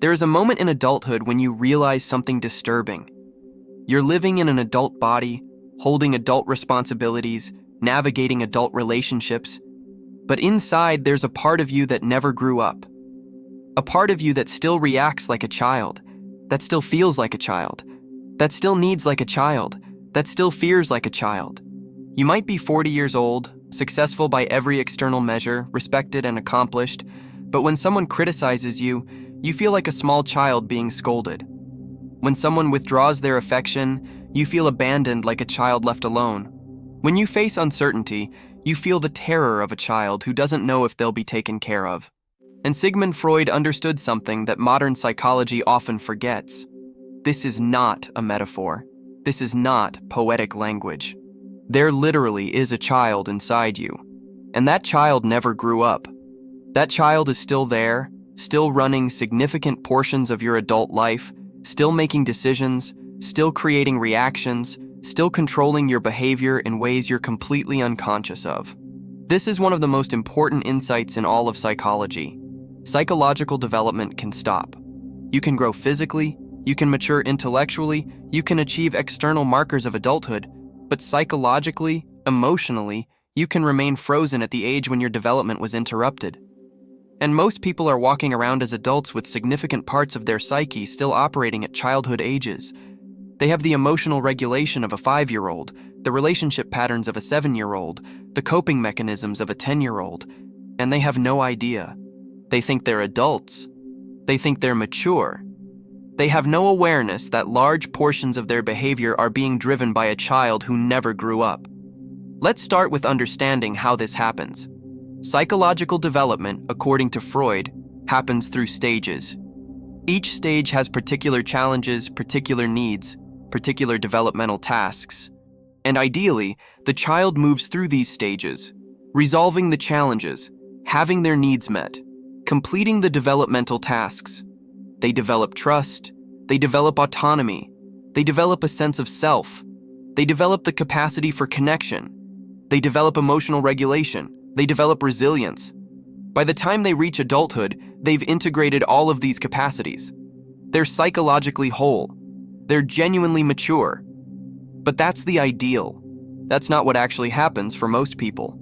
There is a moment in adulthood when you realize something disturbing. You're living in an adult body, holding adult responsibilities, navigating adult relationships, but inside there's a part of you that never grew up. A part of you that still reacts like a child, that still feels like a child, that still needs like a child, that still fears like a child. You might be 40 years old, successful by every external measure, respected and accomplished, but when someone criticizes you, you feel like a small child being scolded. When someone withdraws their affection, you feel abandoned like a child left alone. When you face uncertainty, you feel the terror of a child who doesn't know if they'll be taken care of. And Sigmund Freud understood something that modern psychology often forgets. This is not a metaphor. This is not poetic language. There literally is a child inside you. And that child never grew up. That child is still there, still running significant portions of your adult life, still making decisions, still creating reactions, still controlling your behavior in ways you're completely unconscious of. This is one of the most important insights in all of psychology. Psychological development can stop. You can grow physically, you can mature intellectually, you can achieve external markers of adulthood, but psychologically, emotionally, you can remain frozen at the age when your development was interrupted. And most people are walking around as adults with significant parts of their psyche still operating at childhood ages. They have the emotional regulation of a 5-year-old, the relationship patterns of a 7-year-old, the coping mechanisms of a 10-year-old, and they have no idea. They think they're adults. They think they're mature. They have no awareness that large portions of their behavior are being driven by a child who never grew up. Let's start with understanding how this happens. Psychological development, according to Freud, happens through stages. Each stage has particular challenges, particular needs, particular developmental tasks. And ideally, the child moves through these stages, resolving the challenges, having their needs met, completing the developmental tasks. They develop trust, they develop autonomy, they develop a sense of self, they develop the capacity for connection, they develop emotional regulation, they develop resilience. By the time they reach adulthood, they've integrated all of these capacities. They're psychologically whole. They're genuinely mature. But that's the ideal. That's not what actually happens for most people.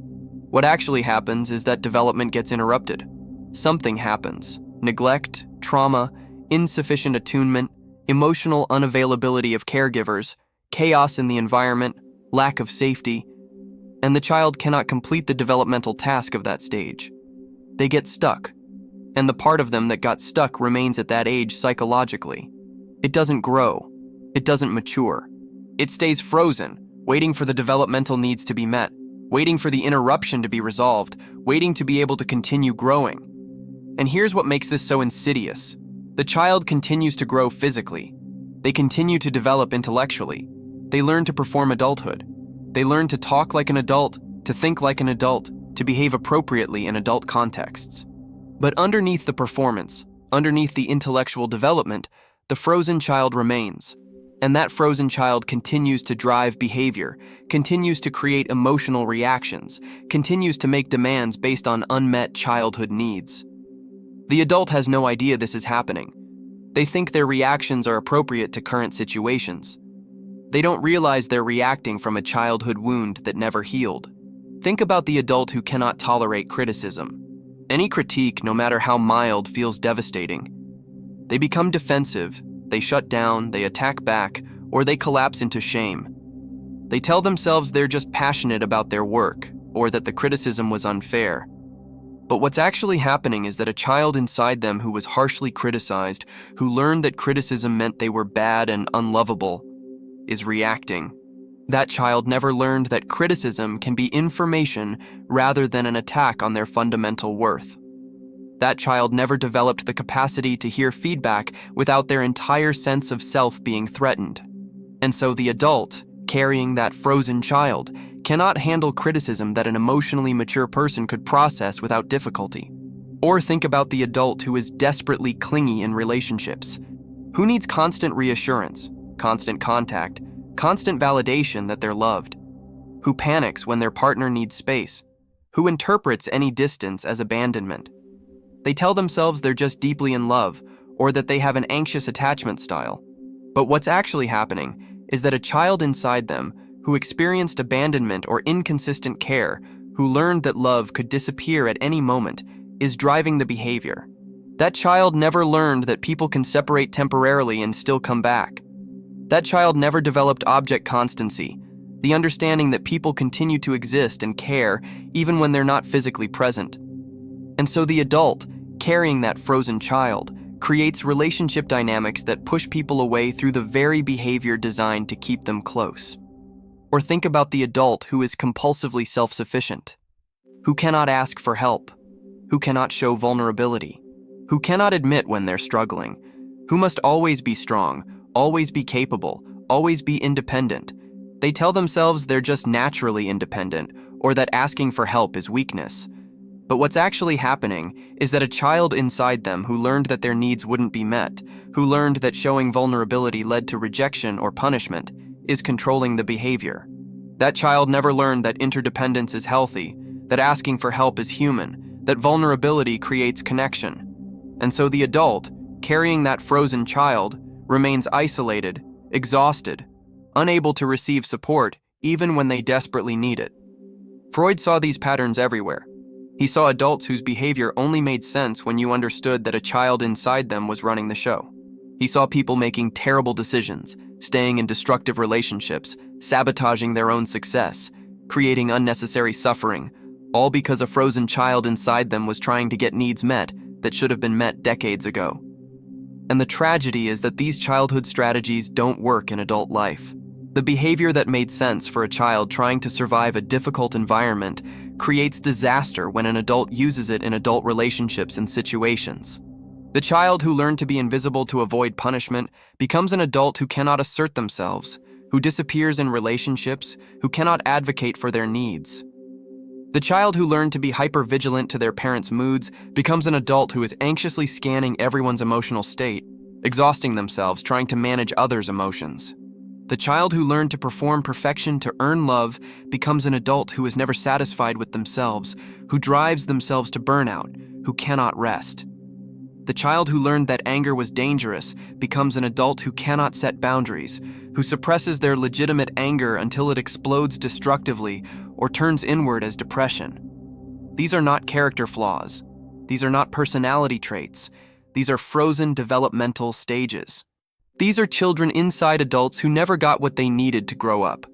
What actually happens is that development gets interrupted. Something happens. Neglect, trauma, insufficient attunement, emotional unavailability of caregivers, chaos in the environment, lack of safety, and the child cannot complete the developmental task of that stage. They get stuck, and the part of them that got stuck remains at that age psychologically. It doesn't grow. It doesn't mature. It stays frozen, waiting for the developmental needs to be met, waiting for the interruption to be resolved, waiting to be able to continue growing. And here's what makes this so insidious. The child continues to grow physically. They continue to develop intellectually. They learn to perform adulthood. They learn to talk like an adult, to think like an adult, to behave appropriately in adult contexts. But underneath the performance, underneath the intellectual development, the frozen child remains. And that frozen child continues to drive behavior, continues to create emotional reactions, continues to make demands based on unmet childhood needs. The adult has no idea this is happening. They think their reactions are appropriate to current situations. They don't realize they're reacting from a childhood wound that never healed. Think about the adult who cannot tolerate criticism. Any critique, no matter how mild, feels devastating. They become defensive, they shut down, they attack back, or they collapse into shame. They tell themselves they're just passionate about their work, or that the criticism was unfair. But what's actually happening is that a child inside them who was harshly criticized, who learned that criticism meant they were bad and unlovable, is reacting. That child never learned that criticism can be information rather than an attack on their fundamental worth. That child never developed the capacity to hear feedback without their entire sense of self being threatened. And so the adult, carrying that frozen child, cannot handle criticism that an emotionally mature person could process without difficulty. Or think about the adult who is desperately clingy in relationships. Who needs constant reassurance, constant contact, constant validation that they're loved? Who panics when their partner needs space? Who interprets any distance as abandonment? They tell themselves they're just deeply in love, or that they have an anxious attachment style. But what's actually happening is that a child inside them who experienced abandonment or inconsistent care, who learned that love could disappear at any moment, is driving the behavior. That child never learned that people can separate temporarily and still come back. That child never developed object constancy, the understanding that people continue to exist and care even when they're not physically present. And so the adult, carrying that frozen child, creates relationship dynamics that push people away through the very behavior designed to keep them close. Or think about the adult who is compulsively self-sufficient, who cannot ask for help, who cannot show vulnerability, who cannot admit when they're struggling, who must always be strong, always be capable, always be independent. They tell themselves they're just naturally independent or that asking for help is weakness. But what's actually happening is that a child inside them who learned that their needs wouldn't be met, who learned that showing vulnerability led to rejection or punishment, is controlling the behavior. That child never learned that interdependence is healthy, that asking for help is human, that vulnerability creates connection. And so the adult, carrying that frozen child, remains isolated, exhausted, unable to receive support even when they desperately need it. Freud saw these patterns everywhere. He saw adults whose behavior only made sense when you understood that a child inside them was running the show. He saw people making terrible decisions, staying in destructive relationships, sabotaging their own success, creating unnecessary suffering, all because a frozen child inside them was trying to get needs met that should have been met decades ago. And the tragedy is that these childhood strategies don't work in adult life. The behavior that made sense for a child trying to survive a difficult environment creates disaster when an adult uses it in adult relationships and situations. The child who learned to be invisible to avoid punishment becomes an adult who cannot assert themselves, who disappears in relationships, who cannot advocate for their needs. The child who learned to be hypervigilant to their parents' moods becomes an adult who is anxiously scanning everyone's emotional state, exhausting themselves trying to manage others' emotions. The child who learned to perform perfection to earn love becomes an adult who is never satisfied with themselves, who drives themselves to burnout, who cannot rest. The child who learned that anger was dangerous becomes an adult who cannot set boundaries, who suppresses their legitimate anger until it explodes destructively or turns inward as depression. These are not character flaws. These are not personality traits. These are frozen developmental stages. These are children inside adults who never got what they needed to grow up.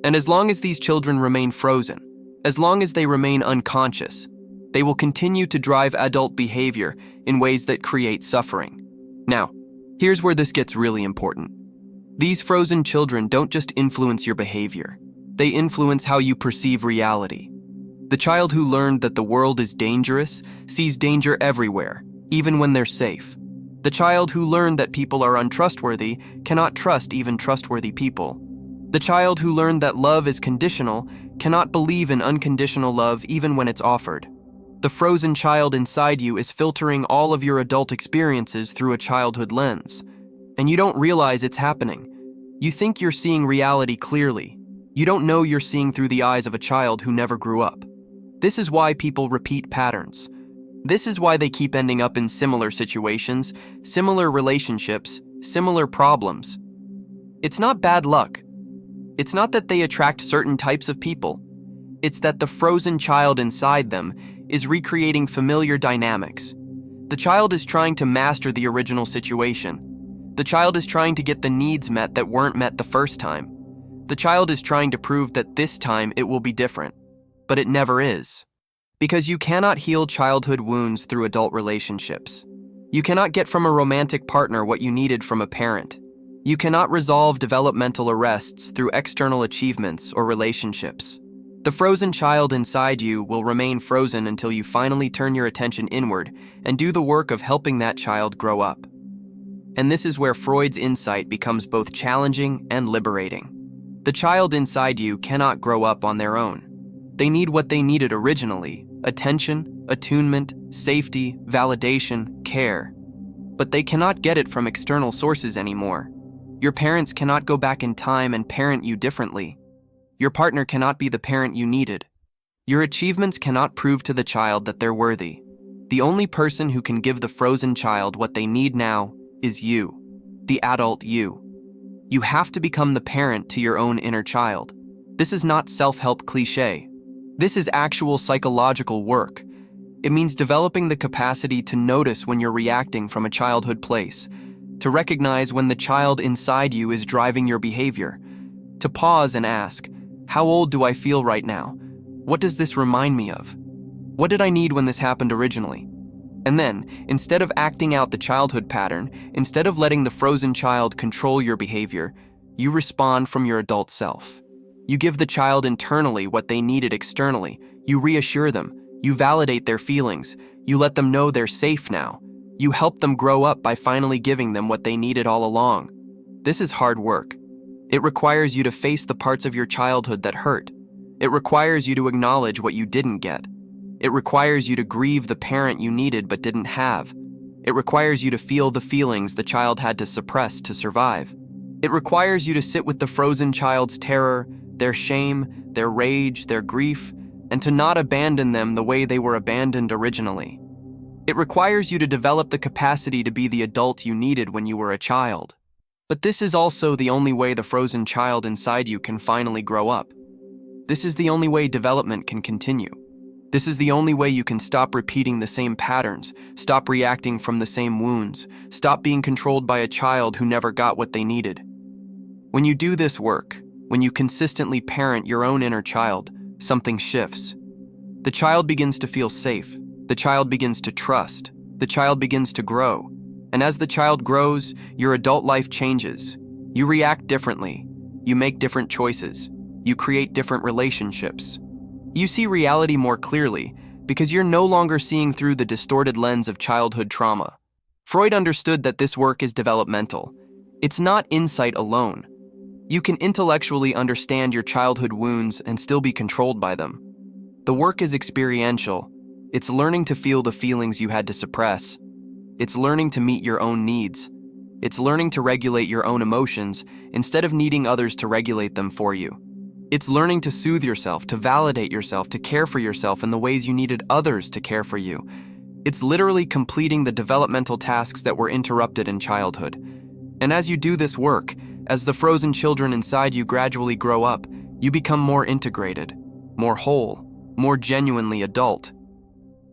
And as long as these children remain frozen, as long as they remain unconscious, they will continue to drive adult behavior in ways that create suffering. Now, here's where this gets really important. These frozen children don't just influence your behavior. They influence how you perceive reality. The child who learned that the world is dangerous sees danger everywhere, even when they're safe. The child who learned that people are untrustworthy cannot trust even trustworthy people. The child who learned that love is conditional cannot believe in unconditional love even when it's offered. The frozen child inside you is filtering all of your adult experiences through a childhood lens, and you don't realize it's happening. You think you're seeing reality clearly. You don't know you're seeing through the eyes of a child who never grew up. This is why people repeat patterns. This is why they keep ending up in similar situations, similar relationships, similar problems. It's not bad luck. It's not that they attract certain types of people. It's that the frozen child inside them is recreating familiar dynamics. The child is trying to master the original situation. The child is trying to get the needs met that weren't met the first time. The child is trying to prove that this time it will be different, but it never is. Because you cannot heal childhood wounds through adult relationships. You cannot get from a romantic partner what you needed from a parent. You cannot resolve developmental arrests through external achievements or relationships. The frozen child inside you will remain frozen until you finally turn your attention inward and do the work of helping that child grow up. And this is where Freud's insight becomes both challenging and liberating. The child inside you cannot grow up on their own. They need what they needed originally: attention, attunement, safety, validation, care. But they cannot get it from external sources anymore. Your parents cannot go back in time and parent you differently. Your partner cannot be the parent you needed. Your achievements cannot prove to the child that they're worthy. The only person who can give the frozen child what they need now is you, the adult you. You have to become the parent to your own inner child. This is not self-help cliché. This is actual psychological work. It means developing the capacity to notice when you're reacting from a childhood place, to recognize when the child inside you is driving your behavior, to pause and ask, how old do I feel right now? What does this remind me of? What did I need when this happened originally? And then, instead of acting out the childhood pattern, instead of letting the frozen child control your behavior, you respond from your adult self. You give the child internally what they needed externally. You reassure them. You validate their feelings. You let them know they're safe now. You help them grow up by finally giving them what they needed all along. This is hard work. It requires you to face the parts of your childhood that hurt. It requires you to acknowledge what you didn't get. It requires you to grieve the parent you needed but didn't have. It requires you to feel the feelings the child had to suppress to survive. It requires you to sit with the frozen child's terror, their shame, their rage, their grief, and to not abandon them the way they were abandoned originally. It requires you to develop the capacity to be the adult you needed when you were a child. But this is also the only way the frozen child inside you can finally grow up. This is the only way development can continue. This is the only way you can stop repeating the same patterns, stop reacting from the same wounds, stop being controlled by a child who never got what they needed. When you do this work, when you consistently parent your own inner child, something shifts. The child begins to feel safe. The child begins to trust. The child begins to grow. And as the child grows, your adult life changes. You react differently. You make different choices. You create different relationships. You see reality more clearly because you're no longer seeing through the distorted lens of childhood trauma. Freud understood that this work is developmental. It's not insight alone. You can intellectually understand your childhood wounds and still be controlled by them. The work is experiential. It's learning to feel the feelings you had to suppress. It's learning to meet your own needs. It's learning to regulate your own emotions instead of needing others to regulate them for you. It's learning to soothe yourself, to validate yourself, to care for yourself in the ways you needed others to care for you. It's literally completing the developmental tasks that were interrupted in childhood. And as you do this work, as the frozen children inside you gradually grow up, you become more integrated, more whole, more genuinely adult.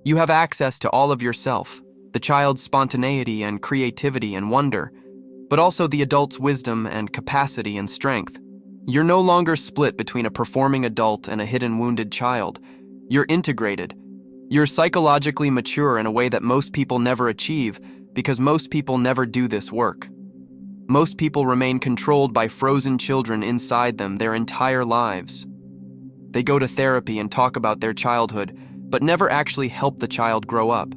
You have access to all of yourself, the child's spontaneity and creativity and wonder, but also the adult's wisdom and capacity and strength. You're no longer split between a performing adult and a hidden wounded child. You're integrated. You're psychologically mature in a way that most people never achieve because most people never do this work. Most people remain controlled by frozen children inside them their entire lives. They go to therapy and talk about their childhood, but never actually help the child grow up.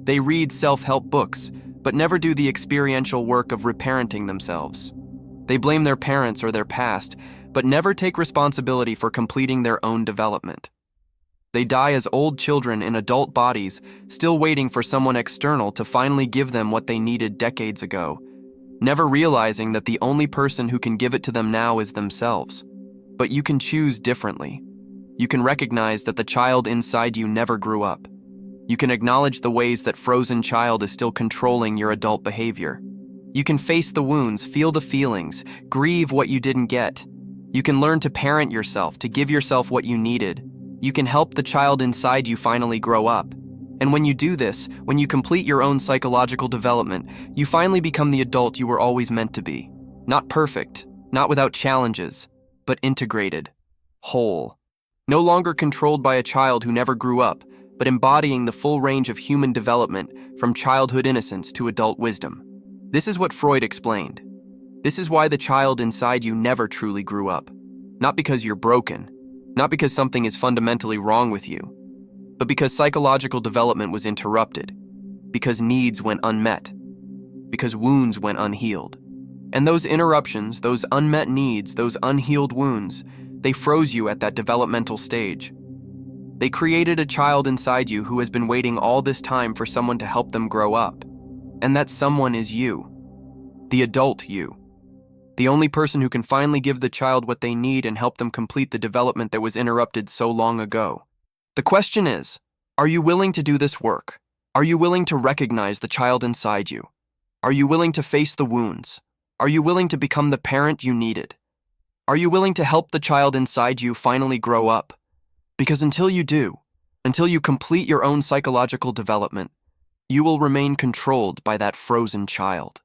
They read self-help books, but never do the experiential work of reparenting themselves. They blame their parents or their past, but never take responsibility for completing their own development. They die as old children in adult bodies, still waiting for someone external to finally give them what they needed decades ago, never realizing that the only person who can give it to them now is themselves. But you can choose differently. You can recognize that the child inside you never grew up. You can acknowledge the ways that frozen child is still controlling your adult behavior. You can face the wounds, feel the feelings, grieve what you didn't get. You can learn to parent yourself, to give yourself what you needed. You can help the child inside you finally grow up. And when you do this, when you complete your own psychological development, you finally become the adult you were always meant to be. Not perfect, not without challenges, but integrated, whole. No longer controlled by a child who never grew up, but embodying the full range of human development from childhood innocence to adult wisdom. This is what Freud explained. This is why the child inside you never truly grew up. Not because you're broken, not because something is fundamentally wrong with you, but because psychological development was interrupted, because needs went unmet, because wounds went unhealed. And those interruptions, those unmet needs, those unhealed wounds, they froze you at that developmental stage. They created a child inside you who has been waiting all this time for someone to help them grow up. And that someone is you, the adult you, the only person who can finally give the child what they need and help them complete the development that was interrupted so long ago. The question is, are you willing to do this work? Are you willing to recognize the child inside you? Are you willing to face the wounds? Are you willing to become the parent you needed? Are you willing to help the child inside you finally grow up? Because until you do, until you complete your own psychological development, you will remain controlled by that frozen child.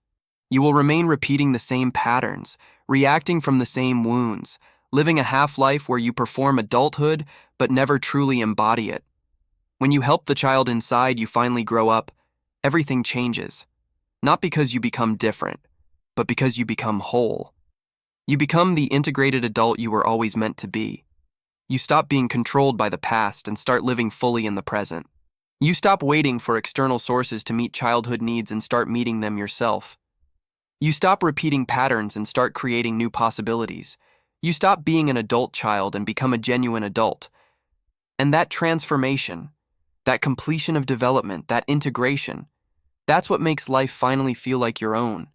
You will remain repeating the same patterns, reacting from the same wounds, living a half-life where you perform adulthood but never truly embody it. When you help the child inside you finally grow up, everything changes. Not because you become different, but because you become whole. You become the integrated adult you were always meant to be. You stop being controlled by the past and start living fully in the present. You stop waiting for external sources to meet childhood needs and start meeting them yourself. You stop repeating patterns and start creating new possibilities. You stop being an adult child and become a genuine adult. And that transformation, that completion of development, that integration, that's what makes life finally feel like your own.